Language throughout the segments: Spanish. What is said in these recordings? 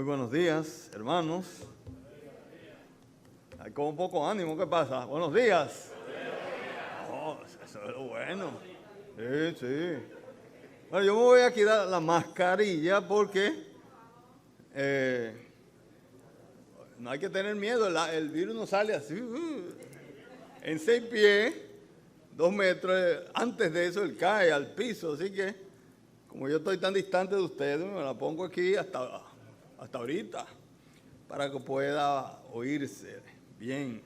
buenos días, hermanos. Hay como poco ánimo, ¿qué pasa? Buenos días. Oh, eso es lo bueno. Sí, sí. Bueno, yo me voy a quitar la mascarilla porque no hay que tener miedo, el virus no sale así. En 6 pies, 2 metros, antes de eso él cae al piso, así que como yo estoy tan distante de ustedes, me la pongo aquí hasta ahorita, para que pueda oírse bien.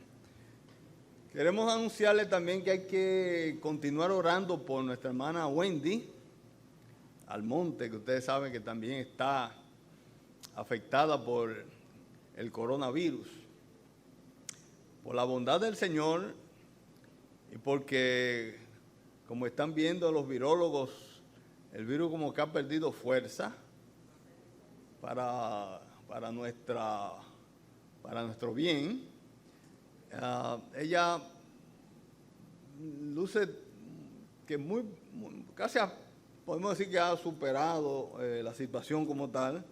Queremos anunciarle también que hay que continuar orando por nuestra hermana Wendy Almonte, que ustedes saben que también está afectada por el coronavirus. Por la bondad del Señor y porque, como están viendo los virólogos, el virus como que ha perdido fuerza para nuestro bien. Ella luce que casi podemos decir que ha superado la situación como tal.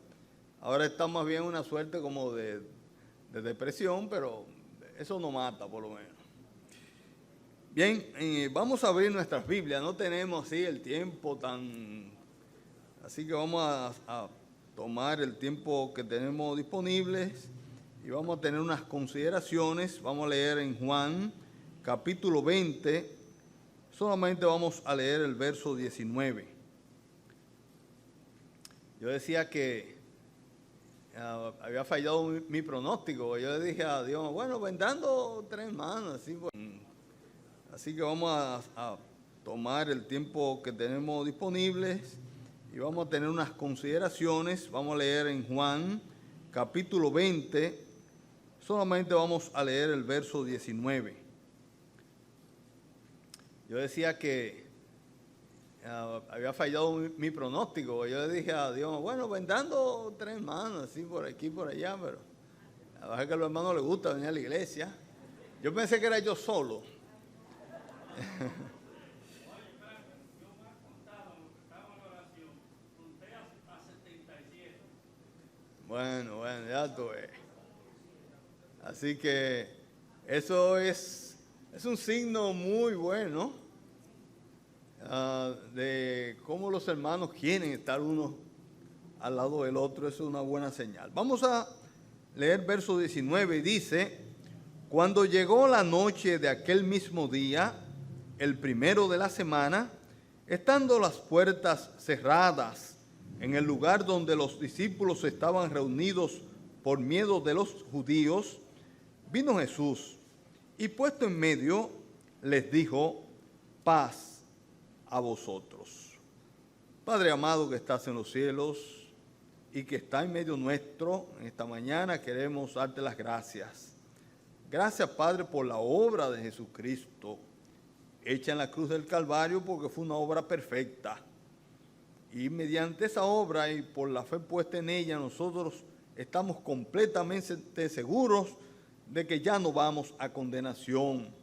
Ahora está más bien una suerte como de depresión, pero eso no mata por lo menos. Bien, vamos a abrir nuestras Biblias. No tenemos así el tiempo tan... Así que vamos a tomar el tiempo que tenemos disponibles y vamos a tener unas consideraciones. Vamos a leer en Juan, capítulo 20. Solamente vamos a leer el verso 19. Yo decía que había fallado mi pronóstico. Yo le dije a Dios, bueno, vendando 3 manos. Así que vamos a tomar el tiempo que tenemos disponibles y vamos a tener unas consideraciones. Vamos a leer en Juan, capítulo 20. Solamente vamos a leer el verso 19. Yo decía que había fallado mi pronóstico. Yo le dije a Dios, bueno, vendando 3 manos, así por aquí y por allá, pero a la verdad es que a los hermanos les gusta venir a la iglesia. Yo pensé que era yo solo. Bueno, ya tú ves. Así que eso es un signo muy bueno de cómo los hermanos quieren estar uno al lado del otro. Eso es una buena señal. Vamos a leer verso 19. Dice, cuando llegó la noche de aquel mismo día, el primero de la semana, estando las puertas cerradas en el lugar donde los discípulos estaban reunidos por miedo de los judíos, vino Jesús y puesto en medio les dijo, paz a vosotros. Padre amado que estás en los cielos y que está en medio nuestro, en esta mañana queremos darte las gracias. Gracias, Padre, por la obra de Jesucristo, hecha en la cruz del Calvario, porque fue una obra perfecta. Y mediante esa obra y por la fe puesta en ella, nosotros estamos completamente seguros de que ya no vamos a condenación,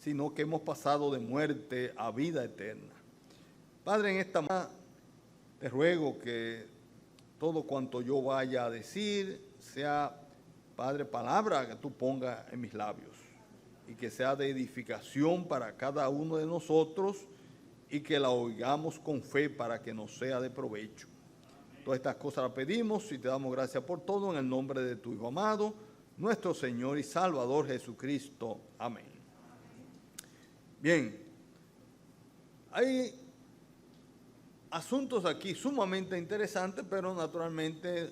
sino que hemos pasado de muerte a vida eterna. Padre, en esta mañana te ruego que todo cuanto yo vaya a decir sea, Padre, palabra que tú pongas en mis labios y que sea de edificación para cada uno de nosotros y que la oigamos con fe para que nos sea de provecho. Todas estas cosas las pedimos y te damos gracias por todo en el nombre de tu Hijo amado, nuestro Señor y Salvador Jesucristo. Amén. Bien, hay asuntos aquí sumamente interesantes, pero naturalmente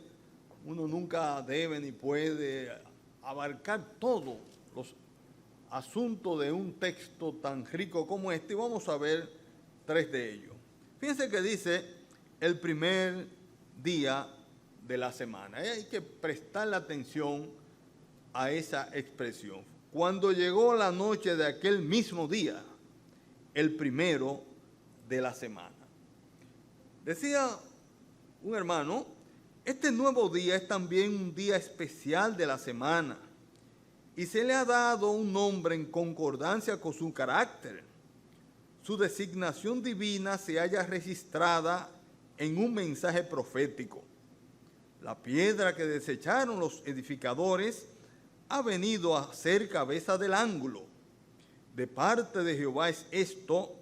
uno nunca debe ni puede abarcar todos los asuntos de un texto tan rico como este, y vamos a ver 3 de ellos. Fíjense que dice el primer día de la semana. Hay que prestarle atención a esa expresión. Cuando llegó la noche de aquel mismo día, el primero de la semana. Decía un hermano, este nuevo día es también un día especial de la semana y se le ha dado un nombre en concordancia con su carácter. Su designación divina se halla registrada en un mensaje profético. La piedra que desecharon los edificadores ha venido a ser cabeza del ángulo. De parte de Jehová es esto,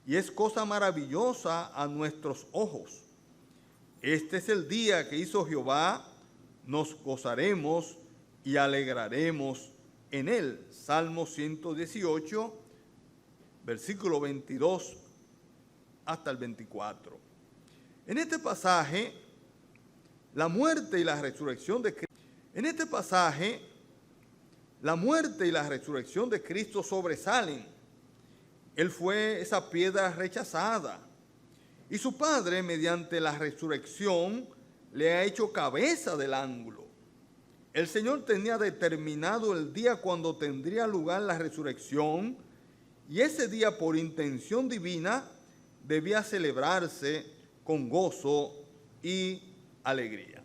y es cosa maravillosa a nuestros ojos. Este es el día que hizo Jehová, nos gozaremos y alegraremos en él. Salmo 118, versículo 22 hasta el 24. En este pasaje, la muerte y la resurrección de Cristo. En este pasaje, la muerte y la resurrección de Cristo sobresalen. Él fue esa piedra rechazada. Y su Padre, mediante la resurrección, le ha hecho cabeza del ángulo. El Señor tenía determinado el día cuando tendría lugar la resurrección, y ese día, por intención divina, debía celebrarse con gozo y alegría.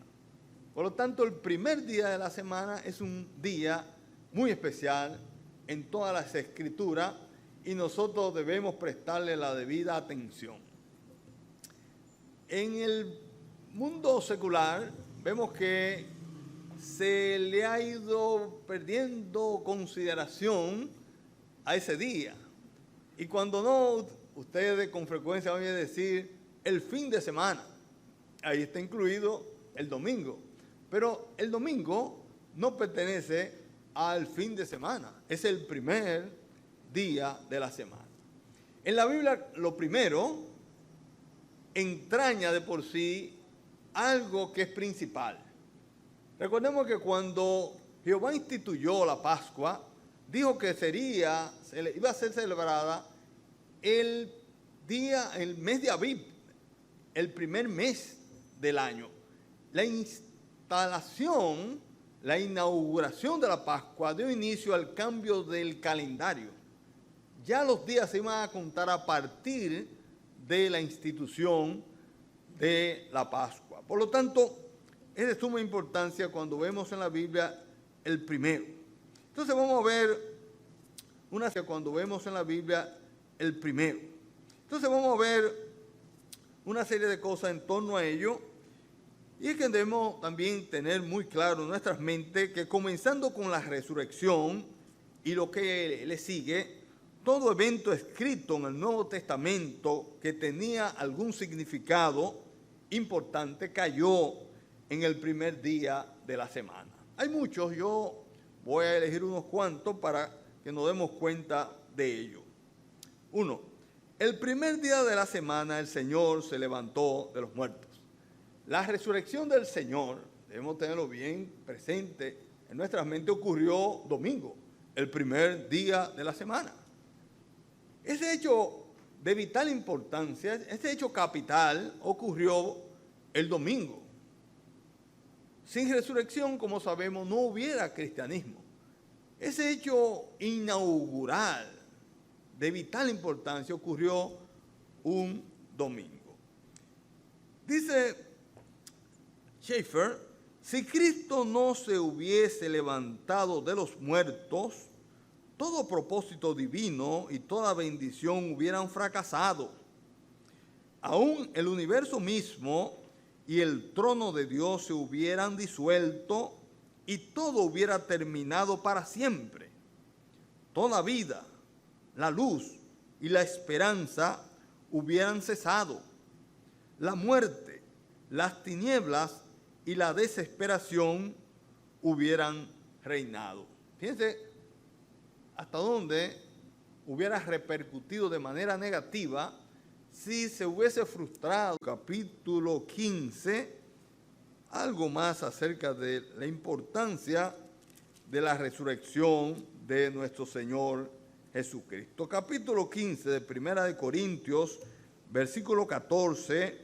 Por lo tanto, el primer día de la semana es un día muy especial en todas las Escrituras y nosotros debemos prestarle la debida atención. En el mundo secular vemos que se le ha ido perdiendo consideración a ese día. Y cuando no, ustedes con frecuencia van a decir el fin de semana. Ahí está incluido el domingo. Pero el domingo no pertenece al fin de semana. Es el primer día de la semana. En la Biblia, lo primero entraña de por sí algo que es principal. Recordemos que cuando Jehová instituyó la Pascua, dijo que iba a ser celebrada el mes de Abib, el primer mes del año. La inauguración de la Pascua dio inicio al cambio del calendario. Ya los días se iban a contar a partir de la institución de la Pascua. Por lo tanto, es de suma importancia cuando vemos en la Biblia el primero. Entonces vamos a ver cuando vemos en la Biblia el primero. Entonces vamos a ver una serie de cosas en torno a ello. Y es que debemos también tener muy claro en nuestras mentes que comenzando con la resurrección y lo que le sigue, todo evento escrito en el Nuevo Testamento que tenía algún significado importante cayó en el primer día de la semana. Hay muchos, yo voy a elegir unos cuantos para que nos demos cuenta de ello. 1. El primer día de la semana el Señor se levantó de los muertos. La resurrección del Señor, debemos tenerlo bien presente, en nuestras mentes ocurrió domingo, el primer día de la semana. Ese hecho de vital importancia, ese hecho capital ocurrió el domingo. Sin resurrección, como sabemos, no hubiera cristianismo. Ese hecho inaugural de vital importancia ocurrió un domingo. Dice Schaeffer, si Cristo no se hubiese levantado de los muertos, todo propósito divino y toda bendición hubieran fracasado. Aún el universo mismo y el trono de Dios se hubieran disuelto y todo hubiera terminado para siempre. Toda vida, la luz y la esperanza hubieran cesado. La muerte, las tinieblas y la desesperación hubieran reinado. Fíjense hasta dónde hubiera repercutido de manera negativa si se hubiese frustrado. Capítulo 15, algo más acerca de la importancia de la resurrección de nuestro Señor Jesucristo. Capítulo 15 de Primera de Corintios, versículo 14,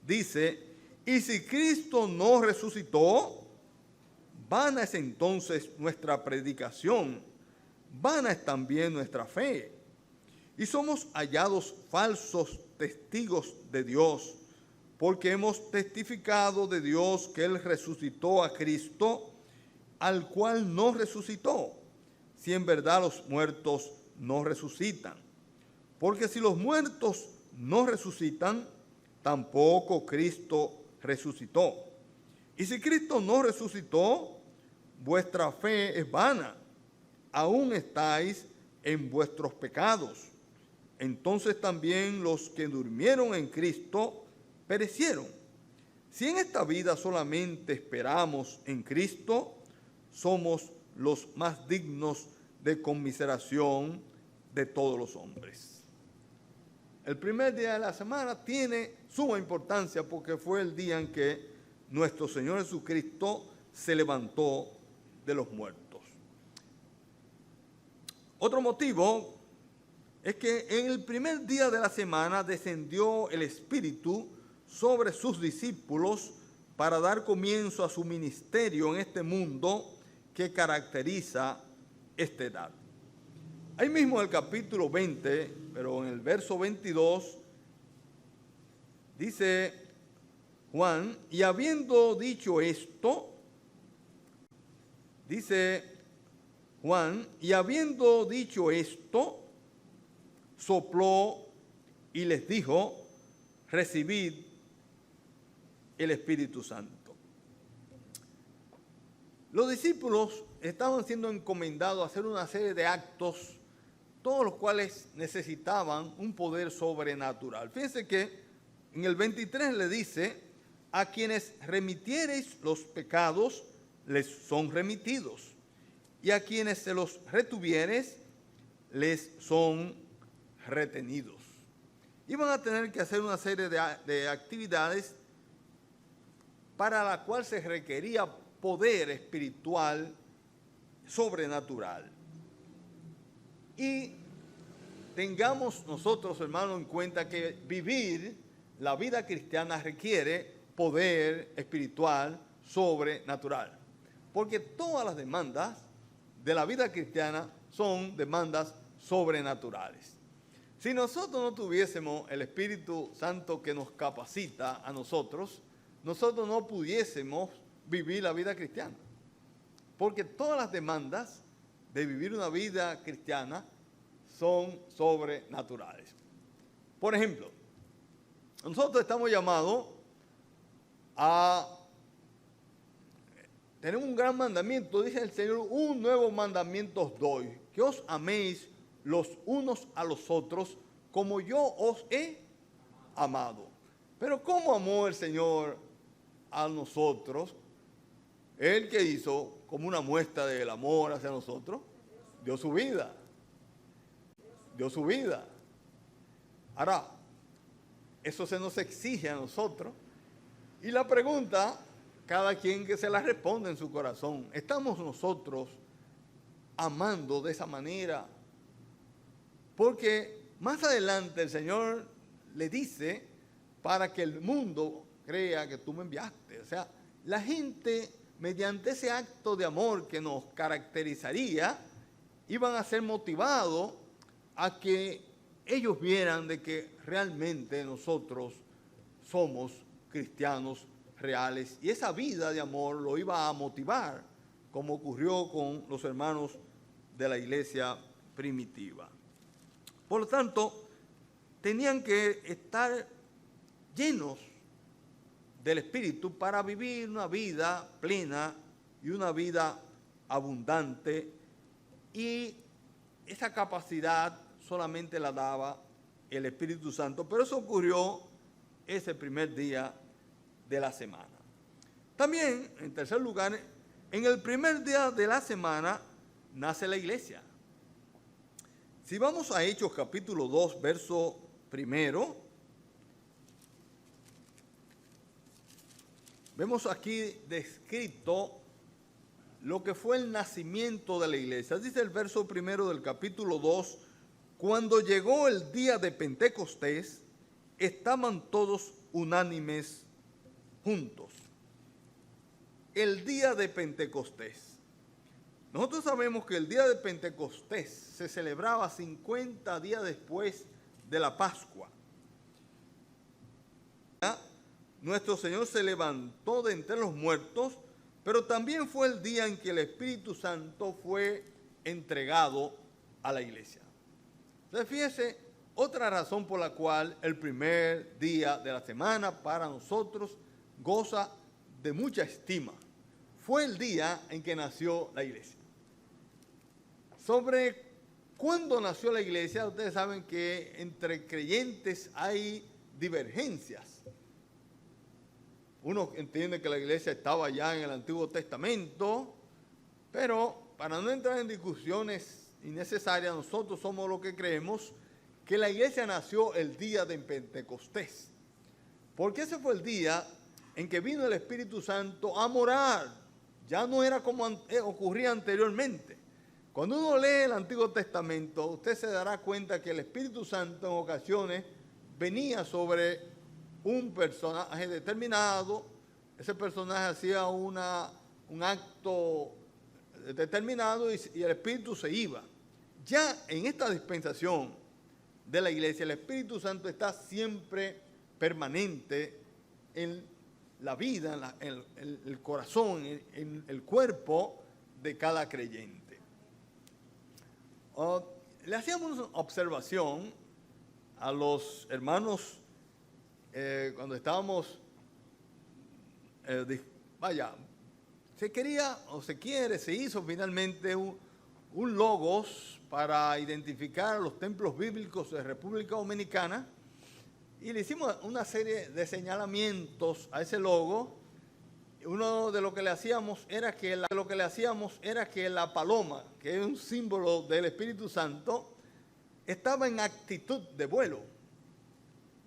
dice: y si Cristo no resucitó, vana es entonces nuestra predicación, vana es también nuestra fe. Y somos hallados falsos testigos de Dios, porque hemos testificado de Dios que Él resucitó a Cristo, al cual no resucitó, si en verdad los muertos no resucitan. Porque si los muertos no resucitan, tampoco Cristo resucitó. Y si Cristo no resucitó, vuestra fe es vana, aún estáis en vuestros pecados. Entonces también los que durmieron en Cristo perecieron. Si en esta vida solamente esperamos en Cristo, somos los más dignos de conmiseración de todos los hombres. El primer día de la semana tiene suma importancia porque fue el día en que nuestro Señor Jesucristo se levantó de los muertos. Otro motivo es que en el primer día de la semana descendió el Espíritu sobre sus discípulos para dar comienzo a su ministerio en este mundo que caracteriza esta edad. Ahí mismo en el capítulo 20, pero en el verso 22, dice Juan, y habiendo dicho esto, dice Juan, y habiendo dicho esto, sopló y les dijo, recibid el Espíritu Santo. Los discípulos estaban siendo encomendados a hacer una serie de actos, todos los cuales necesitaban un poder sobrenatural. Fíjense que en el 23 le dice, a quienes remitiereis los pecados, les son remitidos, y a quienes se los retuviereis, les son retenidos. Iban a tener que hacer una serie de actividades para la cual se requería poder espiritual sobrenatural. Y tengamos nosotros, hermanos, en cuenta que vivir la vida cristiana requiere poder espiritual sobrenatural. Porque todas las demandas de la vida cristiana son demandas sobrenaturales. Si nosotros no tuviésemos el Espíritu Santo que nos capacita a nosotros no pudiésemos vivir la vida cristiana. Porque todas las demandas de vivir una vida cristiana son sobrenaturales. Por ejemplo, nosotros estamos llamados a tener un gran mandamiento. Dice el Señor, un nuevo mandamiento os doy, que os améis los unos a los otros como yo os he amado. Pero ¿cómo amó el Señor a nosotros? Él que hizo como una muestra del amor hacia nosotros, dio su vida. Dio su vida. Ahora, eso se nos exige a nosotros. Y la pregunta, cada quien que se la responde en su corazón, ¿estamos nosotros amando de esa manera? Porque más adelante el Señor le dice, para que el mundo crea que tú me enviaste. O sea, la gente, mediante ese acto de amor que nos caracterizaría, iban a ser motivados a que ellos vieran de que realmente nosotros somos cristianos reales. Y esa vida de amor lo iba a motivar, como ocurrió con los hermanos de la iglesia primitiva. Por lo tanto, tenían que estar llenos del Espíritu para vivir una vida plena y una vida abundante, y esa capacidad solamente la daba el Espíritu Santo, pero eso ocurrió ese primer día de la semana. También, en tercer lugar, en el primer día de la semana nace la iglesia. Si vamos a Hechos capítulo 2, verso 1, vemos aquí descrito lo que fue el nacimiento de la iglesia. Dice el verso 1 del capítulo 2, cuando llegó el día de Pentecostés, estaban todos unánimes juntos. El día de Pentecostés. Nosotros sabemos que el día de Pentecostés se celebraba 50 días después de la Pascua. Nuestro Señor se levantó de entre los muertos, pero también fue el día en que el Espíritu Santo fue entregado a la iglesia. Entonces, fíjese, otra razón por la cual el primer día de la semana para nosotros goza de mucha estima. Fue el día en que nació la iglesia. Sobre cuándo nació la iglesia, ustedes saben que entre creyentes hay divergencias. Unos entienden que la iglesia estaba ya en el Antiguo Testamento, pero para no entrar en discusiones innecesarias, nosotros somos los que creemos que la iglesia nació el día de Pentecostés. Porque ese fue el día en que vino el Espíritu Santo a morar. Ya no era como ocurría anteriormente. Cuando uno lee el Antiguo Testamento, usted se dará cuenta que el Espíritu Santo en ocasiones venía sobre un personaje determinado. Ese personaje hacía un acto determinado y el Espíritu se iba. Ya en esta dispensación de la iglesia, el Espíritu Santo está siempre permanente en la vida, en el corazón, en el cuerpo de cada creyente. Le hacíamos una observación a los hermanos cuando estábamos, se hizo finalmente un logos para identificar los templos bíblicos de República Dominicana, y le hicimos una serie de señalamientos a ese logo. Uno de lo que le hacíamos era que la paloma, que es un símbolo del Espíritu Santo, estaba en actitud de vuelo.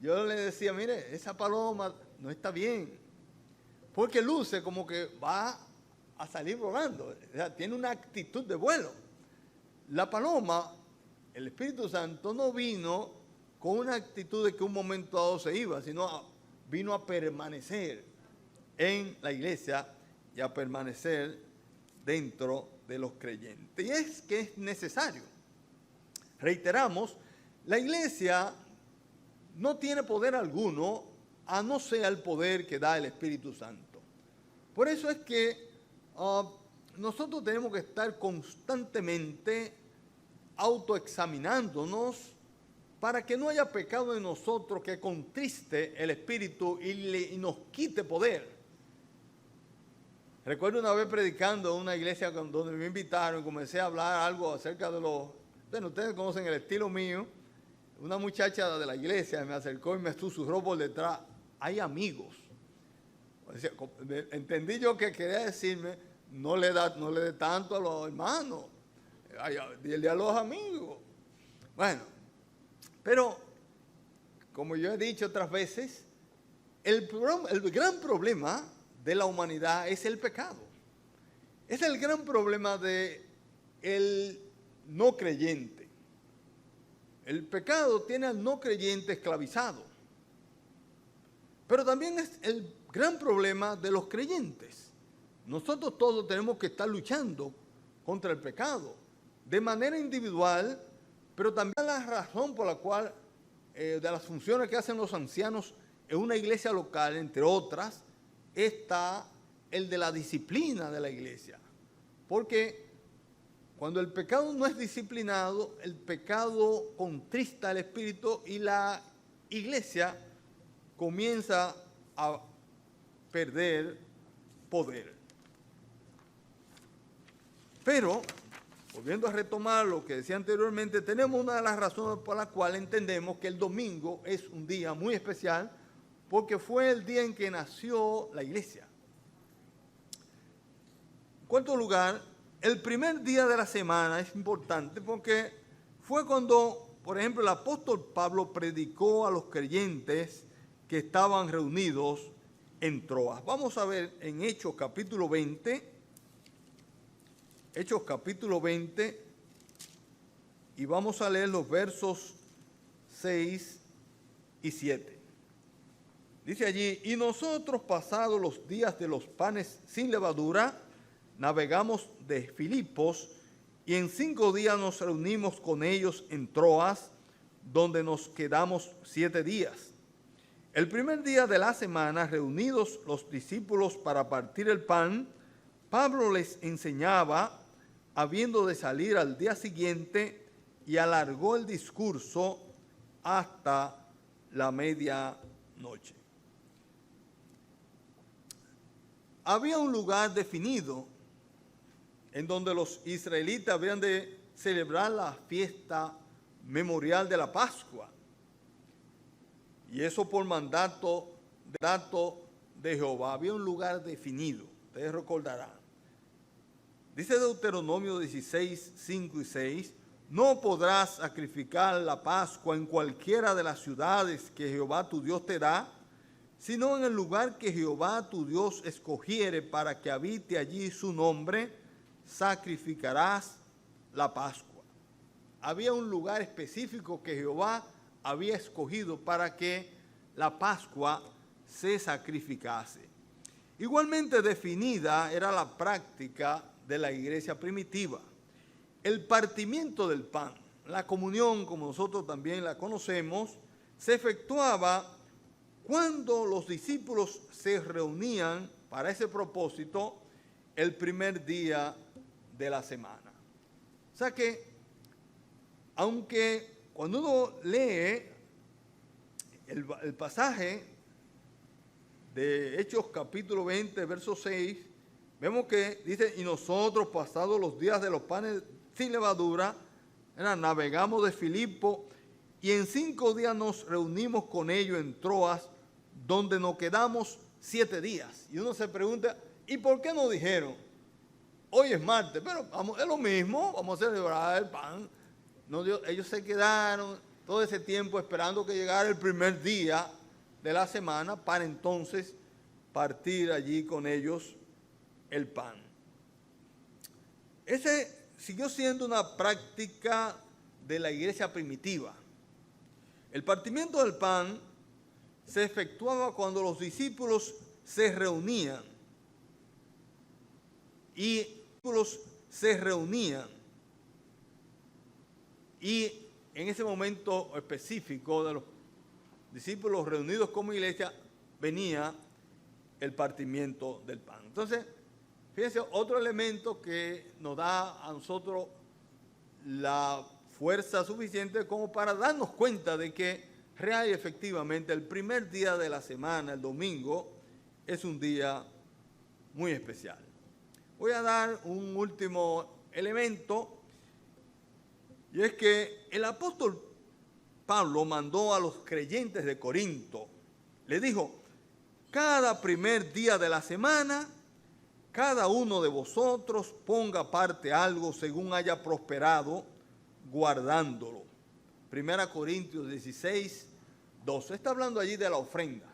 Yo le decía, mire, esa paloma no está bien, porque luce como que va a salir volando, o sea, tiene una actitud de vuelo. La paloma, el Espíritu Santo, no vino con una actitud de que un momento dado se iba, sino vino a permanecer en la iglesia y a permanecer dentro de los creyentes. Y es que es necesario. Reiteramos, la iglesia no tiene poder alguno a no ser el poder que da el Espíritu Santo. Por eso es que nosotros tenemos que estar constantemente autoexaminándonos para que no haya pecado en nosotros que contriste el Espíritu y nos quite poder. Recuerdo una vez predicando en una iglesia donde me invitaron y comencé a hablar algo acerca de bueno, ustedes conocen el estilo mío. Una muchacha de la iglesia me acercó y me susurró por detrás, hay amigos. O sea, entendí yo que quería decirme, no le dé tanto a los hermanos, dile a los amigos. Bueno, pero como yo he dicho otras veces, el gran problema de la humanidad es el pecado. Es el gran problema del no creyente. El pecado tiene al no creyente esclavizado. Pero también es el gran problema de los creyentes. Nosotros todos tenemos que estar luchando contra el pecado de manera individual, pero también la razón por la cual, de las funciones que hacen los ancianos en una iglesia local, entre otras, está el de la disciplina de la iglesia. Porque cuando el pecado no es disciplinado, el pecado contrista el espíritu y la iglesia comienza a perder poder. Pero, volviendo a retomar lo que decía anteriormente, tenemos una de las razones por las cuales entendemos que el domingo es un día muy especial, porque fue el día en que nació la iglesia. En cuarto lugar, el primer día de la semana es importante porque fue cuando, por ejemplo, el apóstol Pablo predicó a los creyentes que estaban reunidos en Troas. Vamos a ver en Hechos capítulo 20, y vamos a leer los versos 6 y 7. Dice allí, y nosotros pasados los días de los panes sin levadura, navegamos de Filipos y en 5 días nos reunimos con ellos en Troas, donde nos quedamos 7 días. El primer día de la semana, reunidos los discípulos para partir el pan, Pablo les enseñaba, habiendo de salir al día siguiente, y alargó el discurso hasta la medianoche. había un lugar definido en donde los israelitas habían de celebrar la fiesta memorial de la Pascua. Y eso por mandato de Jehová. Había un lugar definido, ustedes recordarán. Dice Deuteronomio 16, 5 y 6, no podrás sacrificar la Pascua en cualquiera de las ciudades que Jehová tu Dios te da, sino en el lugar que Jehová tu Dios escogiere para que habite allí su nombre, sacrificarás la Pascua. Había un lugar específico que Jehová había escogido para que la Pascua se sacrificase. Igualmente definida era la práctica de la iglesia primitiva. El partimiento del pan, la comunión, como nosotros también la conocemos, se efectuaba cuando los discípulos se reunían para ese propósito el primer día de la semana. O sea que, aunque cuando uno lee el pasaje de Hechos capítulo 20, verso 6, vemos que dice, y nosotros pasados los días de los panes sin levadura, navegamos de Filipo y en 5 días nos reunimos con ellos en Troas, donde nos quedamos 7 días. Y uno se pregunta, ¿y por qué no dijeron? Hoy es martes, pero es lo mismo, vamos a celebrar el pan. No, ellos se quedaron todo ese tiempo esperando que llegara el primer día de la semana para entonces partir allí con ellos el pan. Ese siguió siendo una práctica de la iglesia primitiva. El partimiento del pan se efectuaba cuando los discípulos se reunían y en ese momento específico de los discípulos reunidos como iglesia venía el partimiento del pan. Entonces, fíjense, otro elemento que nos da a nosotros la fuerza suficiente como para darnos cuenta de que real y efectivamente el primer día de la semana, el domingo, es un día muy especial. Voy a dar un último elemento, y es que el apóstol Pablo mandó a los creyentes de Corinto, le dijo, cada primer día de la semana, cada uno de vosotros ponga aparte algo según haya prosperado, guardándolo. 1 Corintios 16, 12. Está hablando allí de la ofrenda.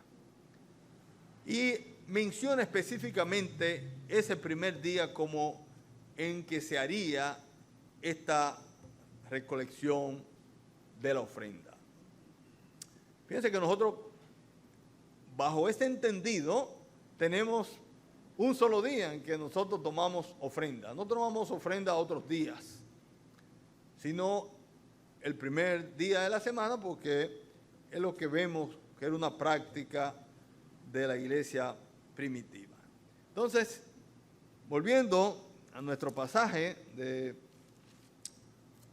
Y menciona específicamente ese primer día como en que se haría esta recolección de la ofrenda. Fíjense que nosotros, bajo este entendido, tenemos un solo día en que nosotros tomamos ofrenda. No tomamos ofrenda otros días, sino el primer día de la semana, porque es lo que vemos que era una práctica de la iglesia primitiva. Entonces, volviendo a nuestro pasaje de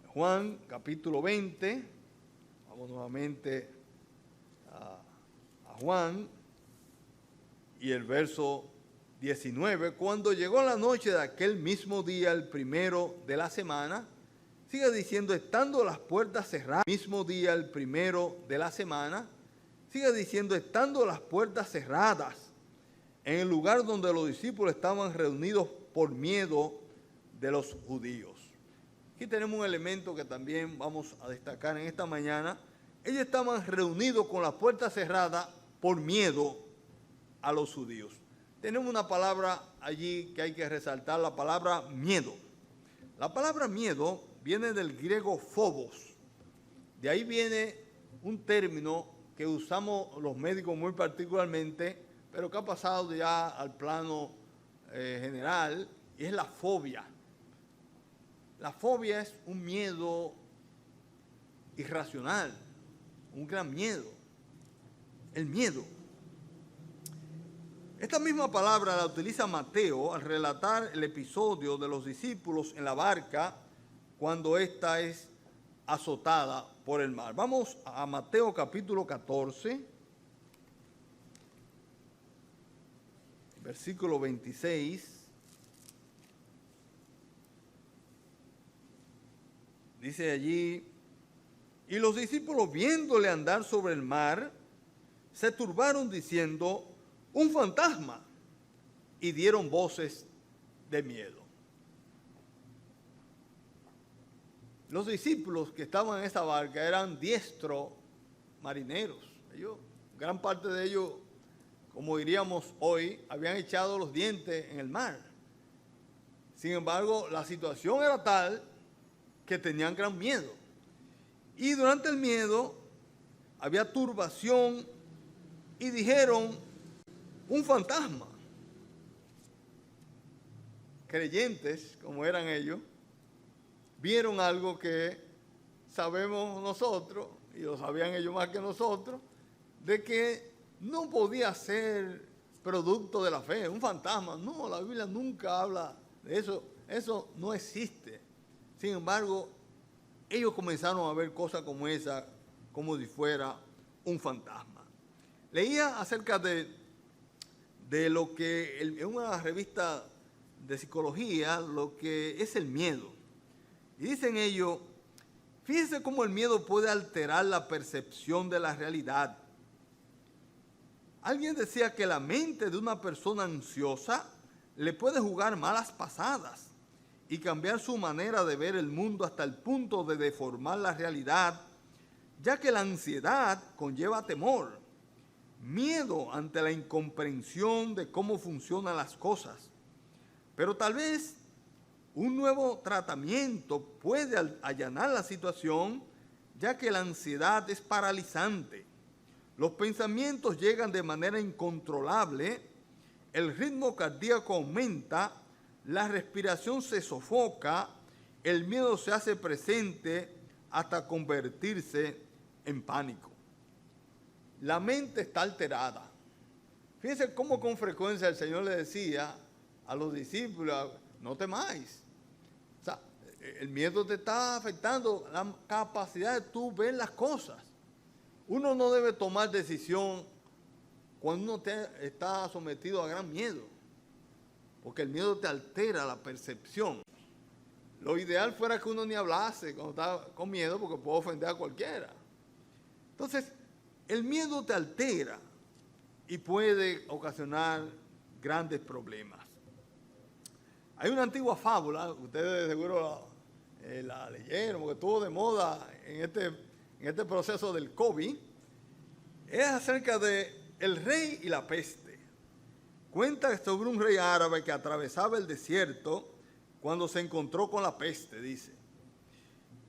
Juan capítulo 20, vamos nuevamente a Juan y el verso 19, cuando llegó la noche de aquel mismo día, el primero de la semana, sigue diciendo, estando las puertas cerradas, mismo día, el primero de la semana, sigue diciendo, estando las puertas cerradas, en el lugar donde los discípulos estaban reunidos por miedo de los judíos. Aquí tenemos un elemento que también vamos a destacar en esta mañana. Ellos estaban reunidos con las puertas cerradas por miedo a los judíos. Tenemos una palabra allí que hay que resaltar, la palabra miedo. La palabra miedo viene del griego phobos. De ahí viene un término que usamos los médicos muy particularmente, pero que ha pasado ya al plano general, y es la fobia. La fobia es un miedo irracional, un gran miedo. El miedo. Esta misma palabra la utiliza Mateo al relatar el episodio de los discípulos en la barca cuando ésta es azotada por el mar. Vamos a Mateo capítulo 14, versículo 26. Dice allí, y los discípulos viéndole andar sobre el mar, se turbaron diciendo, un fantasma, y dieron voces de miedo. Los discípulos que estaban en esa barca eran diestros marineros. Gran parte de ellos, como diríamos hoy, habían echado los dientes en el mar. Sin embargo, la situación era tal que tenían gran miedo. Y durante el miedo había turbación y dijeron, un fantasma. Creyentes, como eran ellos, vieron algo que sabemos nosotros, y lo sabían ellos más que nosotros, de que no podía ser producto de la fe, un fantasma. No, la Biblia nunca habla de eso, eso no existe. Sin embargo, ellos comenzaron a ver cosas como esa, como si fuera un fantasma. Leía acerca de lo que en una revista de psicología, lo que es el miedo. Y dicen ellos, fíjense cómo el miedo puede alterar la percepción de la realidad. Alguien decía que la mente de una persona ansiosa le puede jugar malas pasadas y cambiar su manera de ver el mundo hasta el punto de deformar la realidad, ya que la ansiedad conlleva temor, miedo ante la incomprensión de cómo funcionan las cosas. Pero tal vez un nuevo tratamiento puede allanar la situación, ya que la ansiedad es paralizante. Los pensamientos llegan de manera incontrolable, el ritmo cardíaco aumenta, la respiración se sofoca, el miedo se hace presente hasta convertirse en pánico. La mente está alterada. Fíjense cómo con frecuencia el Señor le decía a los discípulos, no temáis. O sea, el miedo te está afectando la capacidad de tú ver las cosas. Uno no debe tomar decisión cuando uno está sometido a gran miedo, porque el miedo te altera la percepción. Lo ideal fuera que uno ni hablase cuando está con miedo, porque puede ofender a cualquiera. Entonces, el miedo te altera y puede ocasionar grandes problemas. Hay una antigua fábula, ustedes seguro la leyeron, porque estuvo de moda en este proceso del COVID. Es acerca de el rey y la peste. Cuenta sobre un rey árabe que atravesaba el desierto cuando se encontró con la peste, dice.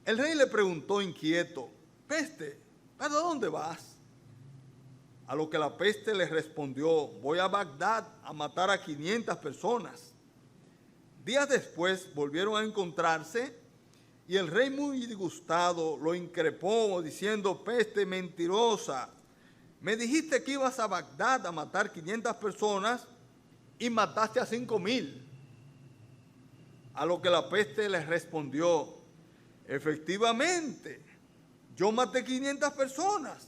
El rey le preguntó inquieto, peste, ¿para dónde vas? A lo que la peste le respondió, voy a Bagdad a matar a 500 personas. Días después volvieron a encontrarse y el rey, muy disgustado, lo increpó diciendo, peste mentirosa, me dijiste que ibas a Bagdad a matar 500 personas y mataste a 5,000. A lo que la peste le respondió, efectivamente, yo maté 500 personas,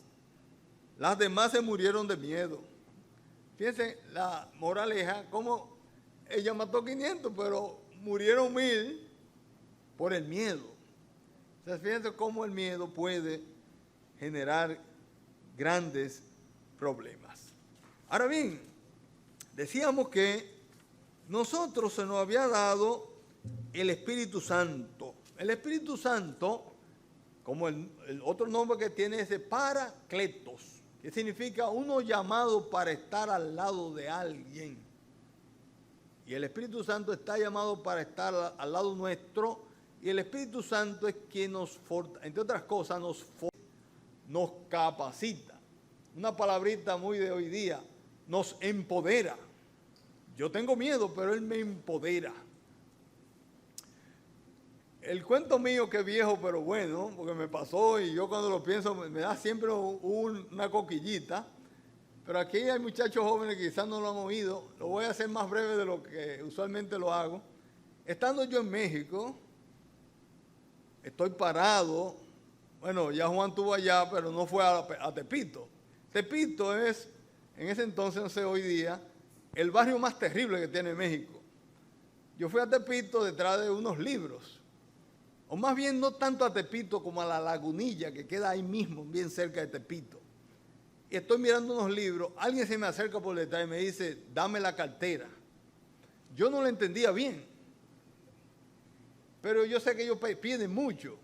las demás se murieron de miedo. Fíjense la moraleja, cómo ella mató 500, pero murieron 1,000 por el miedo. Entonces, fíjense cómo el miedo puede generar grandes problemas. Ahora bien, decíamos que nosotros se nos había dado el Espíritu Santo. El Espíritu Santo, como el otro nombre que tiene es de Paracletos, que significa uno llamado para estar al lado de alguien. Y el Espíritu Santo está llamado para estar al lado nuestro, y el Espíritu Santo es quien entre otras cosas, nos capacita. Una palabrita muy de hoy día, nos empodera. Yo tengo miedo, pero Él me empodera. El cuento mío que es viejo, pero bueno, porque me pasó y yo cuando lo pienso me da siempre una coquillita. Pero aquí hay muchachos jóvenes que quizás no lo han oído. Lo voy a hacer más breve de lo que usualmente lo hago. Estando yo en México, estoy parado. Bueno, ya Juan estuvo allá, pero no fue a Tepito. Tepito es, en ese entonces, no sé, hoy día, el barrio más terrible que tiene México. Yo fui a Tepito detrás de unos libros, o más bien no tanto a Tepito como a la Lagunilla, que queda ahí mismo, bien cerca de Tepito. Y estoy mirando unos libros, alguien se me acerca por detrás y me dice, dame la cartera. Yo no lo entendía bien, pero yo sé que ellos piden mucho.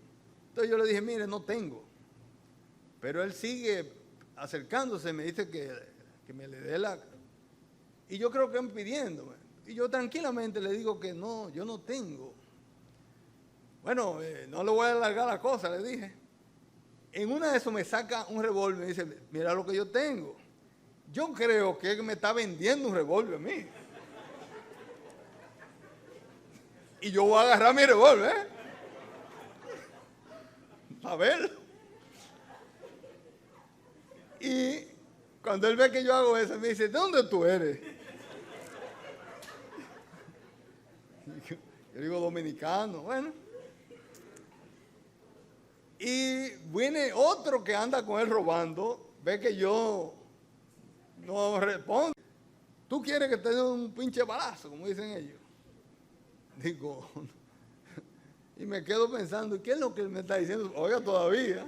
Entonces yo le dije, mire, no tengo. Pero él sigue acercándose, me dice que me le dé la... Y yo creo que él pidiéndome. Y yo tranquilamente le digo que no, yo no tengo. Bueno, no le voy a alargar la cosa, le dije. En una de esas me saca un revólver y me dice, mira lo que yo tengo. Yo creo que él me está vendiendo un revólver a mí. Y yo voy a agarrar mi revólver, ¿eh? A ver. Y cuando él ve que yo hago eso, me dice, ¿de dónde tú eres? Yo digo, dominicano, bueno. Y viene otro que anda con él robando, ve que yo no respondo. ¿Tú quieres que te dé un pinche balazo, como dicen ellos? Digo, y me quedo pensando, ¿qué es lo que él me está diciendo? Oiga, todavía.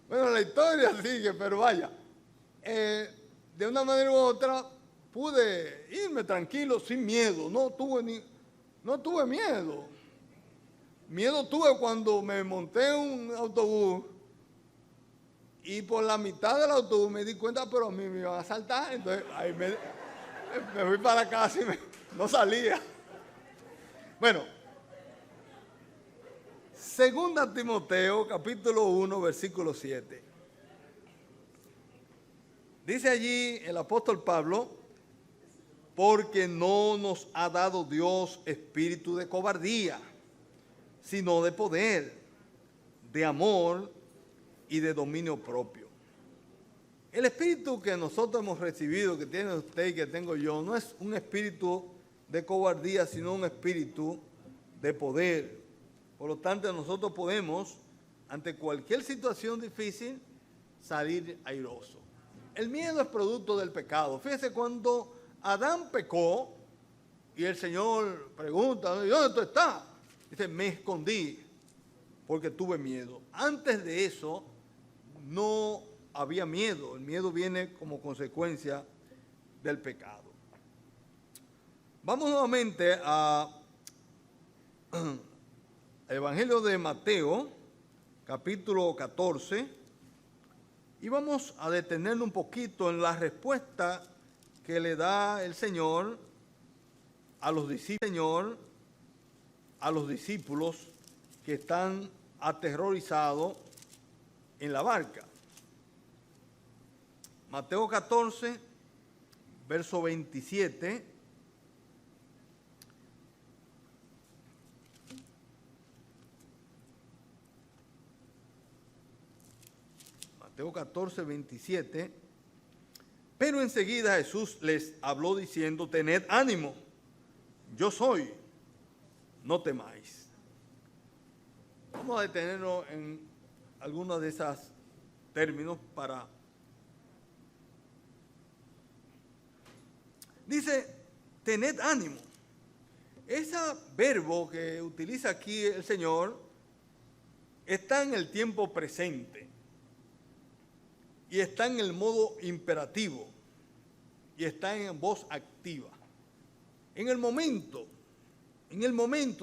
Bueno, la historia sigue, pero vaya, de una manera u otra pude irme tranquilo, sin miedo, no tuve miedo. Miedo tuve cuando me monté en un autobús y por la mitad del autobús me di cuenta, pero a mí me iban a asaltar, entonces ahí me fui para casa y no salía. Bueno, segunda Timoteo, capítulo 1, versículo 7. Dice allí el apóstol Pablo, porque no nos ha dado Dios espíritu de cobardía, sino de poder, de amor y de dominio propio. El espíritu que nosotros hemos recibido, que tiene usted y que tengo yo, no es un espíritu de cobardía, sino un espíritu de poder. Por lo tanto, nosotros podemos, ante cualquier situación difícil, salir airoso. El miedo es producto del pecado. Fíjese, cuando Adán pecó y el Señor pregunta, ¿dónde tú estás? Dice, me escondí porque tuve miedo. Antes de eso no había miedo. El miedo viene como consecuencia del pecado. Vamos nuevamente al Evangelio de Mateo, capítulo 14, y vamos a detenernos un poquito en la respuesta que le da el Señor a los discípulos que están aterrorizados en la barca. Mateo 14, verso 27. Mateo 14, 27. Pero enseguida Jesús les habló diciendo, tened ánimo, yo soy, no temáis. Vamos a detenernos en algunos de esos términos para... Dice, tened ánimo. Ese verbo que utiliza aquí el Señor está en el tiempo presente y está en el modo imperativo y está en voz activa. En el momento,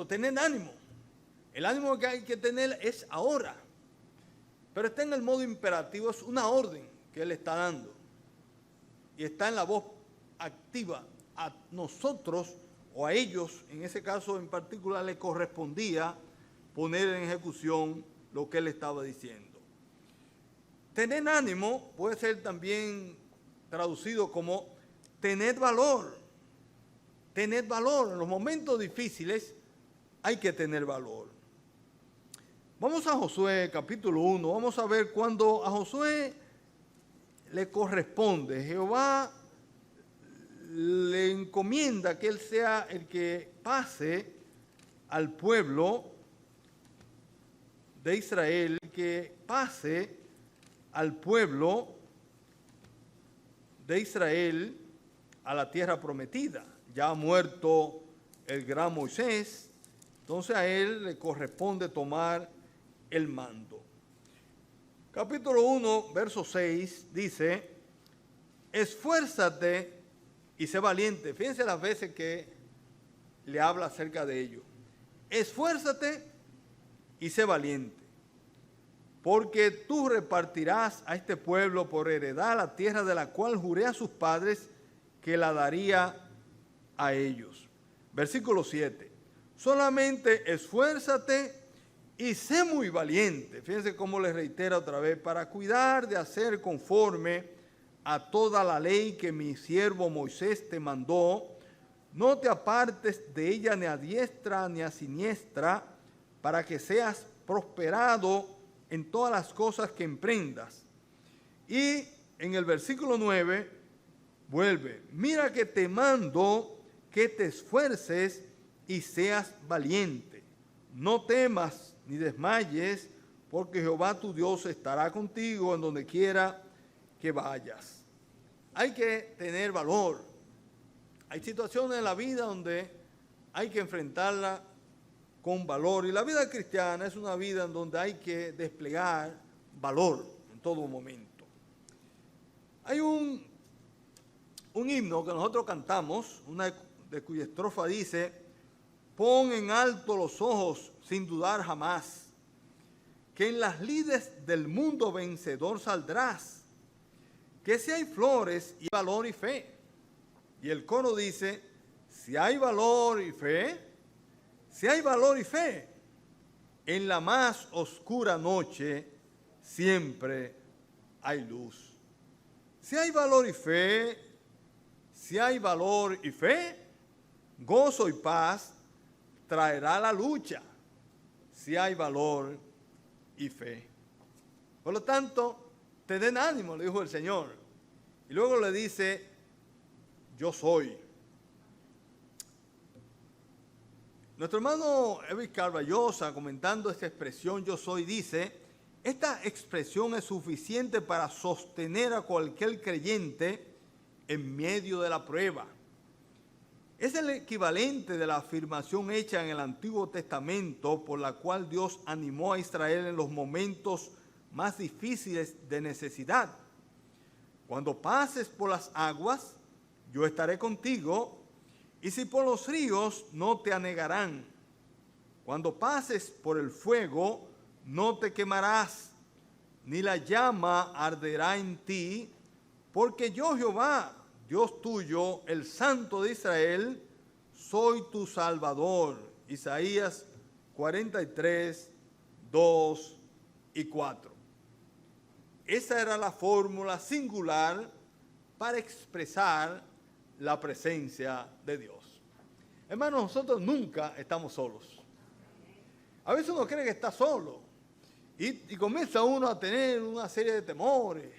tened ánimo. El ánimo que hay que tener es ahora, pero está en el modo imperativo, es una orden que Él está dando y está en la voz activa. A nosotros o a ellos, en ese caso en particular, le correspondía poner en ejecución lo que Él estaba diciendo. Tener ánimo puede ser también traducido como tener valor. Tener valor. En los momentos difíciles hay que tener valor. Vamos a Josué capítulo 1. Vamos a ver cuando a Josué le corresponde. Jehová le encomienda que él sea el que pase al pueblo de de Israel a la tierra prometida. Ya ha muerto el gran Moisés, entonces a él le corresponde tomar el mando. Capítulo 1, verso 6 dice: esfuérzate y sé valiente. Fíjense las veces que le habla acerca de ello. Esfuérzate y sé valiente, porque tú repartirás a este pueblo por heredad la tierra de la cual juré a sus padres que la daría a ellos. Versículo 7. Solamente esfuérzate y sé muy valiente. Fíjense cómo les reitera otra vez: para cuidar de hacer conforme a toda la ley que mi siervo Moisés te mandó. No te apartes de ella ni a diestra ni a siniestra, para que seas prosperado en todas las cosas que emprendas. Y en el versículo 9 vuelve: mira que te mando que te esfuerces y seas valiente. No temas ni desmayes, porque Jehová tu Dios estará contigo en donde quiera que vayas. Hay que tener valor. Hay situaciones en la vida donde hay que enfrentarla con valor. Y la vida cristiana es una vida en donde hay que desplegar valor en todo momento. Hay un himno que nosotros cantamos, una de cuya estrofa dice: pon en alto los ojos sin dudar jamás, que en las lides del mundo vencedor saldrás, que si hay flores y valor y fe. Y el coro dice: si hay valor y fe, si hay valor y fe, en la más oscura noche siempre hay luz. Si hay valor y fe, si hay valor y fe, gozo y paz traerá la lucha. Si hay valor y fe. Por lo tanto, te den ánimo, le dijo el Señor. Y luego le dice: yo soy. Nuestro hermano Edwin Carballosa, comentando esta expresión yo soy, dice: esta expresión es suficiente para sostener a cualquier creyente en medio de la prueba. Es el equivalente de la afirmación hecha en el Antiguo Testamento por la cual Dios animó a Israel en los momentos más difíciles de necesidad. Cuando pases por las aguas, yo estaré contigo, y si por los ríos, no te anegarán. Cuando pases por el fuego, no te quemarás, ni la llama arderá en ti, porque yo, Jehová, Dios tuyo, el Santo de Israel, soy tu Salvador. Isaías 43, 2 y 4. Esa era la fórmula singular para expresar la presencia de Dios. Hermanos, nosotros nunca estamos solos. A veces uno cree que está solo y comienza uno a tener una serie de temores.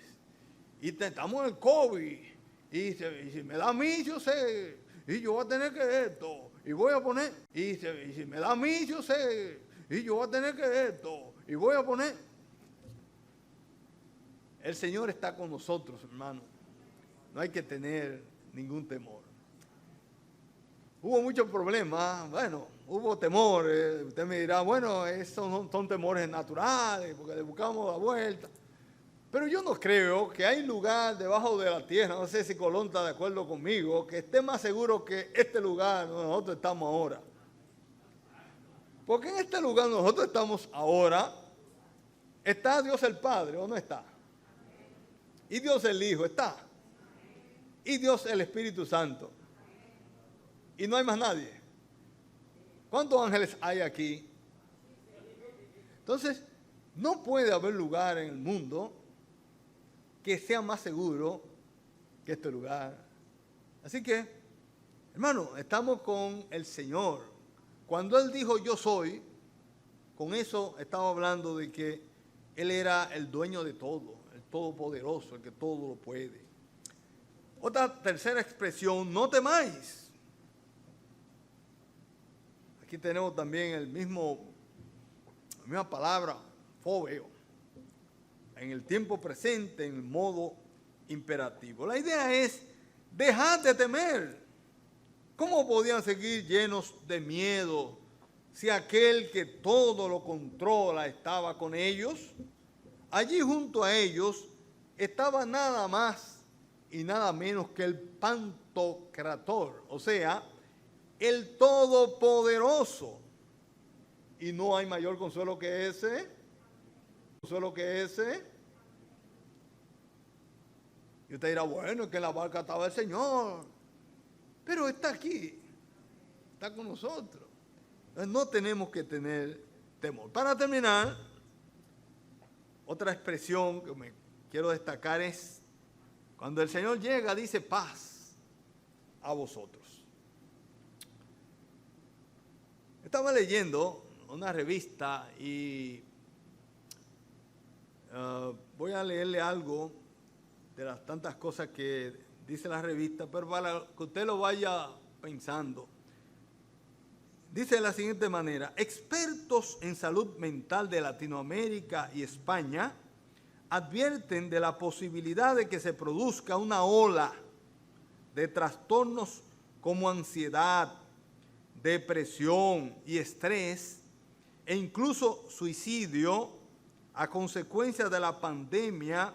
Y estamos en el COVID y si me da a mí, yo sé, y yo voy a tener que esto, y voy a poner, y si me da a mí, yo sé, y yo voy a tener que esto, y voy a poner. El Señor está con nosotros, hermano. No hay que tener ningún temor. Hubo muchos problemas, bueno, hubo temor. Usted me dirá, bueno, esos son temores naturales, porque le buscamos la vuelta. Pero yo no creo que hay lugar debajo de la tierra, no sé si Colón está de acuerdo conmigo, que esté más seguro que este lugar donde nosotros estamos ahora. Porque en este lugar donde nosotros estamos ahora, ¿está Dios el Padre o no está? Y Dios el Hijo, ¿está? Y Dios el Espíritu Santo. Y no hay más nadie. ¿Cuántos ángeles hay aquí? Entonces, no puede haber lugar en el mundo que sea más seguro que este lugar. Así que, hermano, estamos con el Señor. Cuando Él dijo yo soy, con eso estaba hablando de que Él era el dueño de todo, el todopoderoso, el que todo lo puede. Otra tercera expresión, no temáis. Aquí tenemos también la misma palabra, fobeo. En el tiempo presente, en el modo imperativo. La idea es dejar de temer. ¿Cómo podían seguir llenos de miedo si aquel que todo lo controla estaba con ellos? Allí junto a ellos estaba nada más y nada menos que el Pantocrator, o sea, el Todopoderoso. Y no hay mayor consuelo que ese. Consuelo que ese. Y usted dirá, bueno, es que en la barca estaba el Señor. Pero está aquí. Está con nosotros. Entonces, no tenemos que tener temor. Para terminar, otra expresión que me quiero destacar es cuando el Señor llega, dice paz a vosotros. Estaba leyendo una revista y voy a leerle algo de las tantas cosas que dice la revista, pero para que usted lo vaya pensando. Dice de la siguiente manera: expertos en salud mental de Latinoamérica y España advierten de la posibilidad de que se produzca una ola de trastornos como ansiedad, depresión y estrés, e incluso suicidio a consecuencia de la pandemia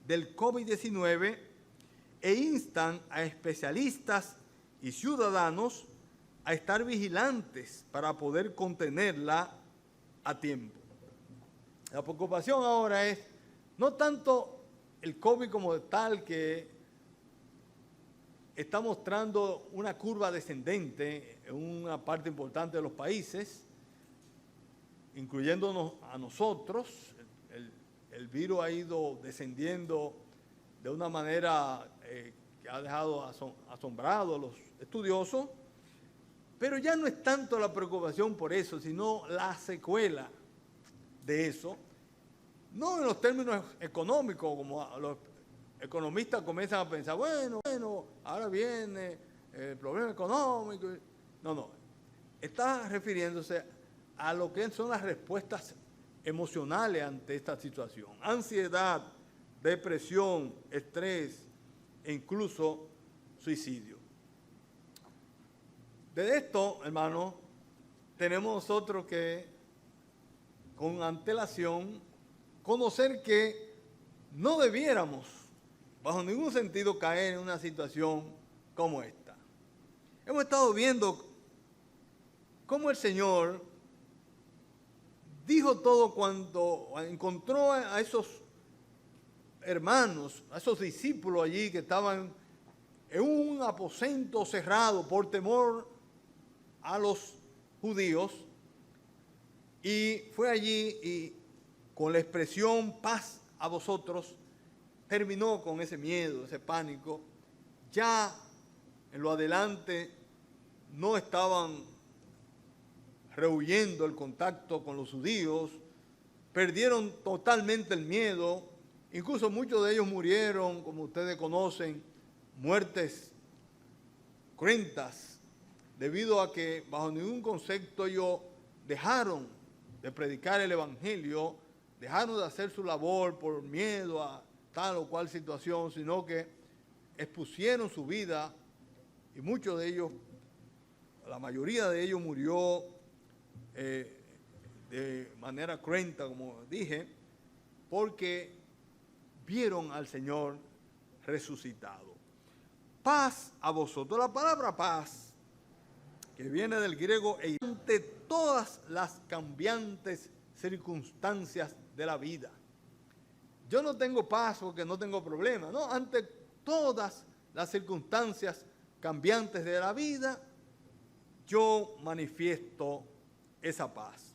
del COVID-19, e instan a especialistas y ciudadanos a estar vigilantes para poder contenerla a tiempo. La preocupación ahora es no tanto el COVID como tal, que está mostrando una curva descendente en una parte importante de los países, incluyéndonos a nosotros. El virus ha ido descendiendo de una manera que ha dejado asombrados a los estudiosos, pero ya no es tanto la preocupación por eso, sino la secuela de eso, no en los términos económicos, como los economistas comienzan a pensar, bueno, ahora viene el problema económico. No, está refiriéndose a lo que son las respuestas emocionales ante esta situación. Ansiedad, depresión, estrés e incluso suicidio. De esto, hermano, tenemos nosotros que, con antelación, conocer que no debiéramos, bajo ningún sentido, caer en una situación como esta. Hemos estado viendo cómo el Señor dijo todo cuando encontró a esos hermanos, a esos discípulos allí que estaban en un aposento cerrado por temor a los judíos, y fue allí y con la expresión paz a vosotros terminó con ese miedo, ese pánico. Ya en lo adelante no estaban rehuyendo el contacto con los judíos, perdieron totalmente el miedo, incluso muchos de ellos murieron, como ustedes conocen, muertes cruentas, debido a que bajo ningún concepto ellos dejaron de predicar el evangelio, dejaron de hacer su labor por miedo a tal o cual situación, sino que expusieron su vida, y muchos de ellos, la mayoría de ellos murió de manera cruenta, como dije, porque vieron al Señor resucitado. Paz a vosotros. La palabra paz, que viene del griego, ante todas las cambiantes circunstancias de la vida. Yo no tengo paz porque no tengo problema, no, ante todas las circunstancias cambiantes de la vida, yo manifiesto esa paz.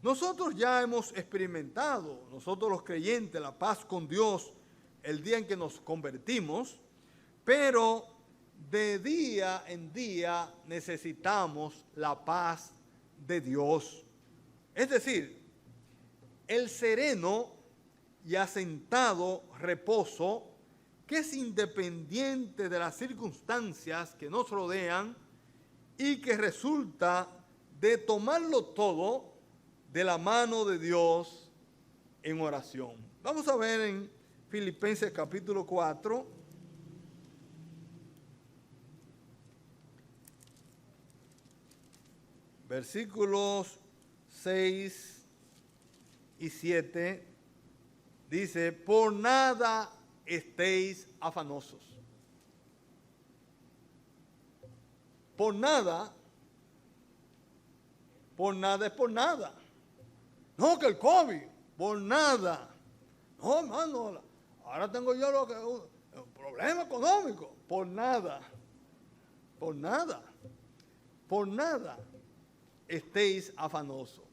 Nosotros ya hemos experimentado, nosotros los creyentes, la paz con Dios el día en que nos convertimos, pero de día en día necesitamos la paz de Dios. Es decir, el sereno y asentado reposo que es independiente de las circunstancias que nos rodean y que resulta de tomarlo todo de la mano de Dios en oración. Vamos a ver en Filipenses capítulo 4. Versículos 6 y 7 dice: por nada estéis afanosos. Por nada es por nada. No, que el COVID, por nada. No, hermano, ahora tengo yo un problema económico. Por nada estéis afanosos.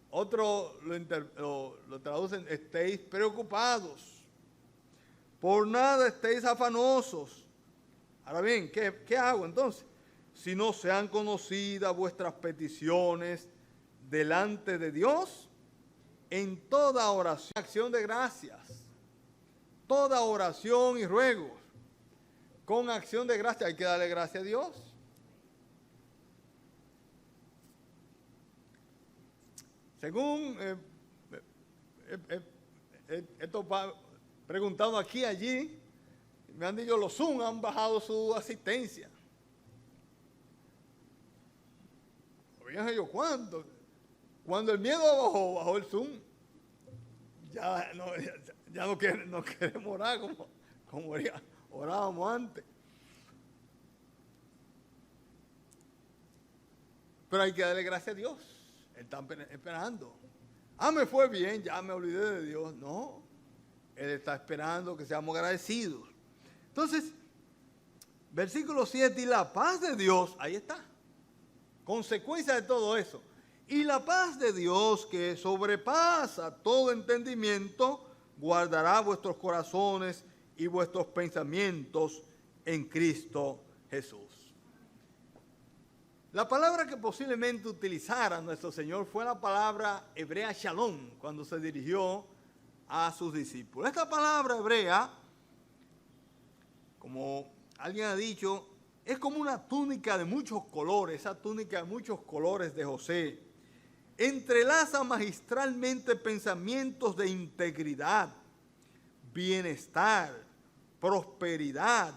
Otro lo traducen: estéis preocupados. Por nada estéis afanosos. Ahora bien, ¿qué hago entonces? Si no sean conocidas vuestras peticiones delante de Dios, en toda oración, acción de gracias, toda oración y ruegos, con acción de gracias, hay que darle gracias a Dios. Según preguntado aquí y allí, me han dicho, los Zoom han bajado su asistencia. Fíjense yo, ¿cuánto? Cuando el miedo bajó el Zoom. Ya no queremos orar como orábamos antes. Pero hay que darle gracias a Dios. Él está esperando. Me fue bien, ya me olvidé de Dios. No, Él está esperando que seamos agradecidos. Entonces, versículo 7, y la paz de Dios, ahí está. Consecuencia de todo eso. Y la paz de Dios, que sobrepasa todo entendimiento, guardará vuestros corazones y vuestros pensamientos en Cristo Jesús. La palabra que posiblemente utilizara nuestro Señor fue la palabra hebrea shalom, cuando se dirigió a sus discípulos. Esta palabra hebrea, como alguien ha dicho, es como una túnica de muchos colores, esa túnica de muchos colores de José. Entrelaza magistralmente pensamientos de integridad, bienestar, prosperidad,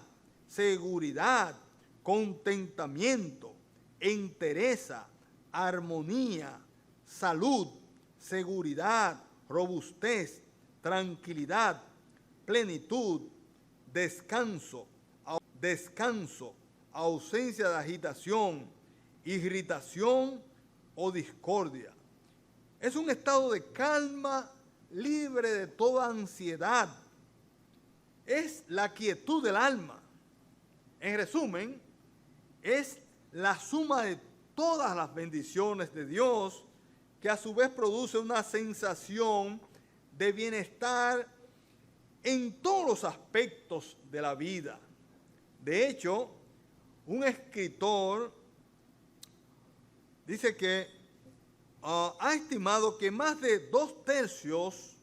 seguridad, contentamiento, entereza, armonía, salud, seguridad, robustez, tranquilidad, plenitud, descanso, ausencia de agitación, irritación o discordia. Es un estado de calma libre de toda ansiedad. Es la quietud del alma. En resumen, es la suma de todas las bendiciones de Dios, que a su vez produce una sensación de bienestar en todos los aspectos de la vida. De hecho, un escritor dice que ha estimado que más de 2/3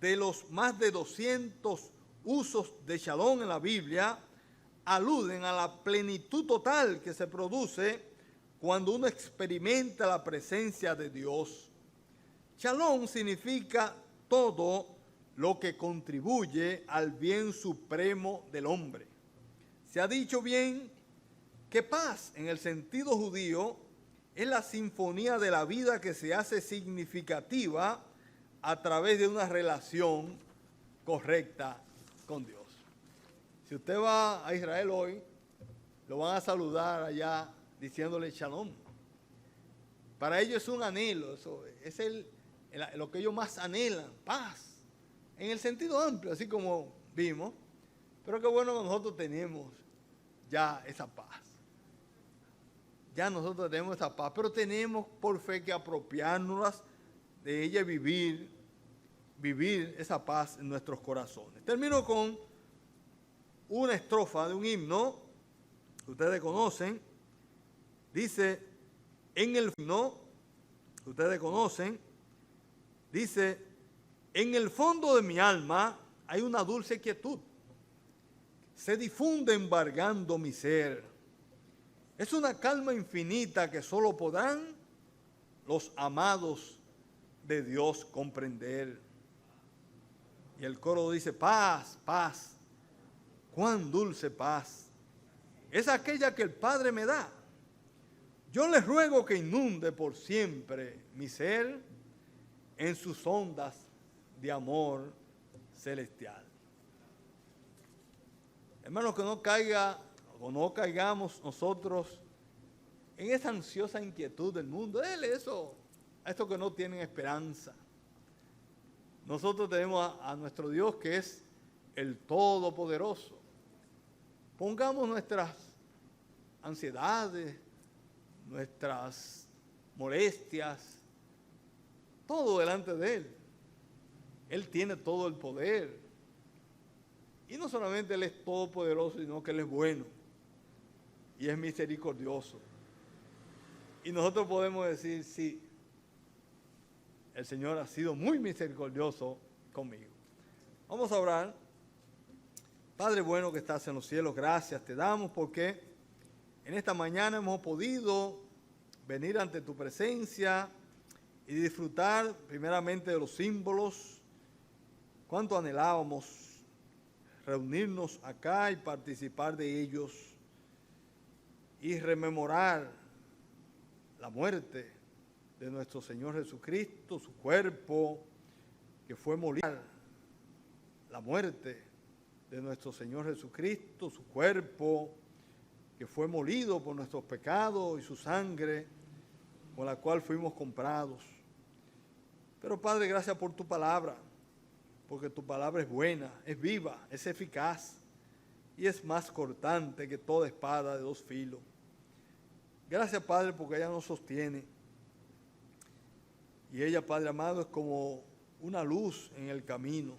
de los más de 200 usos de shalom en la Biblia aluden a la plenitud total que se produce cuando uno experimenta la presencia de Dios. Shalom significa todo lo que contribuye al bien supremo del hombre. Se ha dicho bien que paz, en el sentido judío, es la sinfonía de la vida que se hace significativa a través de una relación correcta con Dios. Si usted va a Israel hoy, lo van a saludar allá diciéndole shalom. Para ellos es un anhelo, eso es lo que ellos más anhelan, paz, en el sentido amplio, así como vimos. Pero qué bueno que nosotros tenemos ya esa paz. Ya nosotros tenemos esa paz, pero tenemos por fe que apropiarnos de ella y vivir esa paz en nuestros corazones. Termino con una estrofa de un himno que ustedes conocen. Dice, en el himno, ustedes conocen, dice, en el fondo de mi alma hay una dulce quietud. Se difunde embargando mi ser. Es una calma infinita que solo podrán los amados de Dios comprender. Y el coro dice, paz, paz, cuán dulce paz. Es aquella que el Padre me da. Yo les ruego que inunde por siempre mi ser en sus ondas de amor celestial. Hermanos, que no caiga o no caigamos nosotros en esa ansiosa inquietud del mundo. Dele eso a estos que no tienen esperanza. Nosotros tenemos a nuestro Dios que es el Todopoderoso. Pongamos nuestras ansiedades, nuestras molestias, todo delante de Él. Él tiene todo el poder. Y no solamente Él es todopoderoso, sino que Él es bueno y es misericordioso. Y nosotros podemos decir, sí, el Señor ha sido muy misericordioso conmigo. Vamos a orar. Padre bueno que estás en los cielos, gracias te damos porque en esta mañana hemos podido venir ante tu presencia y disfrutar primeramente de los símbolos. Cuánto anhelábamos reunirnos acá y participar de ellos y rememorar la muerte de nuestro Señor Jesucristo, su cuerpo que fue molido, la muerte de nuestro Señor Jesucristo, su cuerpo que fue molido por nuestros pecados y su sangre con la cual fuimos comprados. Pero Padre, gracias por tu palabra, porque tu palabra es buena, es viva, es eficaz y es más cortante que toda espada de dos filos. Gracias, Padre, porque ella nos sostiene. Y ella, Padre amado, es como una luz en el camino.